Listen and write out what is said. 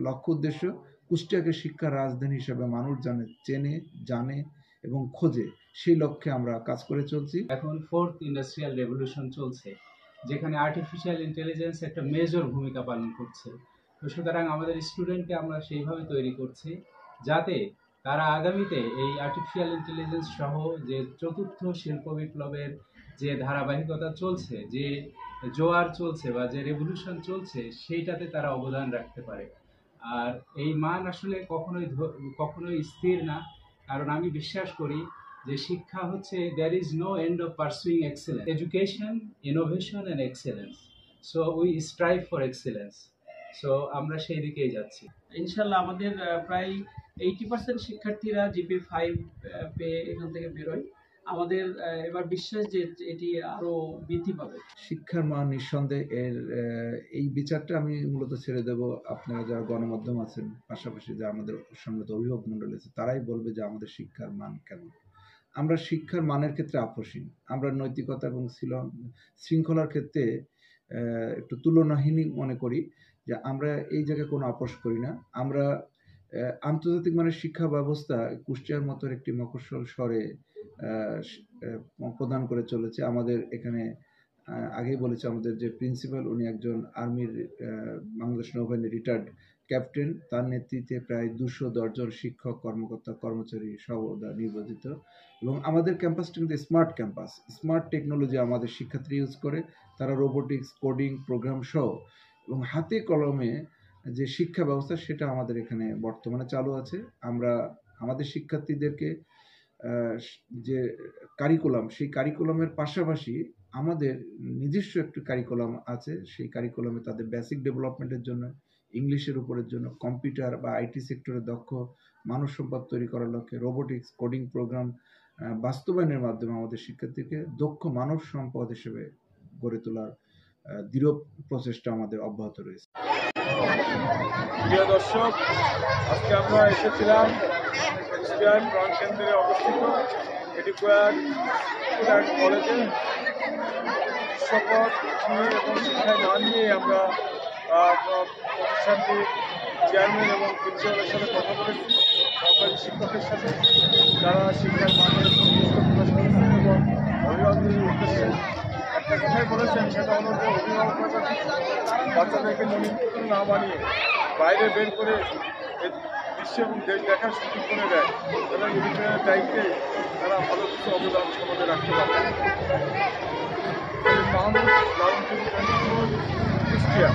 লক্ষ্য উদ্দেশ্য কুষ্টিয়াকে শিক্ষার রাজধানী হিসেবে মানুষ চেনে, জানে এবং খোঁজে, সেই লক্ষ্যে আমরা কাজ করে চলছি। এখন 4th ইন্ডাস্ট্রিয়াল রেভলিউশন চলছে, যেখানে আর্টিফিশিয়াল ইন্টেলিজেন্স একটা মেজর ভূমিকা পালন করছে। তো সুতরাং আমাদের স্টুডেন্টকে আমরা সেইভাবে তৈরি করছি যাতে তারা আগামীতে এই আর্টিফিশিয়াল ইন্টেলিজেন্স সহ যে চতুর্থ শিল্প বিপ্লবের যে ধারাবাহিকতা চলছে, যে জোয়ার চলছে বা যে রেভলিউশন চলছে, সেইটাতে তারা অবদান রাখতে পারে। আর এই মান আসলে কখনোই স্থির না, কারণ আমি বিশ্বাস করি যে শিক্ষা হচ্ছে there is no end of pursuing excellence, education, innovation and excellence, so we strive for excellence, so আমরা সেই দিকেই যাচ্ছি ইনশাআল্লাহ। আমাদের প্রায় 80% শিক্ষার্থীরা জিপি 5 পেয়ে এখান থেকে বেরোয়। আমাদের এবার বিশ্বাস যে এটি আরো বৃদ্ধি পাবে। শিক্ষার মান নিঃসন্দেহে এই বিচারটা আমি মূলত ছেড়ে দেব আপনারা যারা গণমাধ্যম আছেন, পাশাপাশি যা আমাদের সঙ্গে অভিভাবক মণ্ডলী আছে, তারাই বলবে যে আমাদের শিক্ষার মান কেমন। আমরা শিক্ষার মানের ক্ষেত্রে আপোষহীন। আমরা নৈতিকতা এবং শৃঙ্খলার ক্ষেত্রে একটু তুলনাহীন মনে করি যে আমরা এই জায়গায় কোনো আপোষ করি না। আমরা আন্তর্জাতিক মানের শিক্ষা ব্যবস্থা কুষ্টিয়ার মতো একটি মফস্বল শহরে প্রদান করে চলেছে। আমাদের এখানে আগেই বলেছে, আমাদের যে প্রিন্সিপাল উনি একজন আর্মির বাংলাদেশ নৌবাহিনীর রিটায়ার্ড ক্যাপ্টেন। তার নেতৃত্বে প্রায় 210 জন শিক্ষক, কর্মকর্তা, কর্মচারী সর্বদা নির্বাচিত। এবং আমাদের ক্যাম্পাসটা কিন্তু স্মার্ট ক্যাম্পাস। স্মার্ট টেকনোলজি আমাদের শিক্ষার্থী ইউজ করে। তারা রোবোটিক্স, কোডিং, প্রোগ্রাম সহ এবং হাতে কলমে যে শিক্ষা ব্যবস্থা, সেটা আমাদের এখানে বর্তমানে চালু আছে। আমরা আমাদের শিক্ষার্থীদেরকে যে কারিকুলাম, সেই কারিকুলামের পাশাপাশি আমাদের নিজস্ব একটি কারিকুলাম আছে। সেই কারিকুলামে তাদের বেসিক ডেভেলপমেন্টের জন্য, ইংলিশের উপরের জন্য, কম্পিউটার বা আইটি সেক্টরে দক্ষ মানব সম্পদ তৈরি করার লক্ষ্যে রোবোটিক্স, কোডিং প্রোগ্রাম বাস্তবায়নের মাধ্যমে আমাদের শিক্ষার্থীকে দক্ষ মানব সম্পদ হিসেবে গড়ে তোলার দৃঢ় প্রচেষ্টা আমাদের অব্যাহত রয়েছে। প্রিয় দর্শক, আজকে আমরা এসেছিলাম কুষ্টিয়ার প্রাণকেন্দ্রে অবস্থিত এডুকেয়ার কলেজে শপথ নিয়ে এবং শিক্ষার মান নিয়ে আমরা প্রতিষ্ঠানটির চেয়ারম্যান এবং প্রিন্সিপালের সাথে কথা বলেছি, সরকারি শিক্ষকের সাথে, যারা শিক্ষার মানের সন্তুষ্ট প্রকাশ করেছেন এবং অভিভাবকদের উদ্দেশ্যে একটা কথাই বলেছেন, সেটা হলো যে অভিভাবকরা বাচ্চাদেরকে নিয়মিত না বানিয়ে বাইরে বের করে বিশ্ব এবং দেশ দেখার সুযোগ করে দেয়, এবং এডুকেশনের দায়িত্বে তারা ভালো কিছু অবদান সমাজে রাখতে পারে। মাহমুদ লালন কুষ্টিয়া।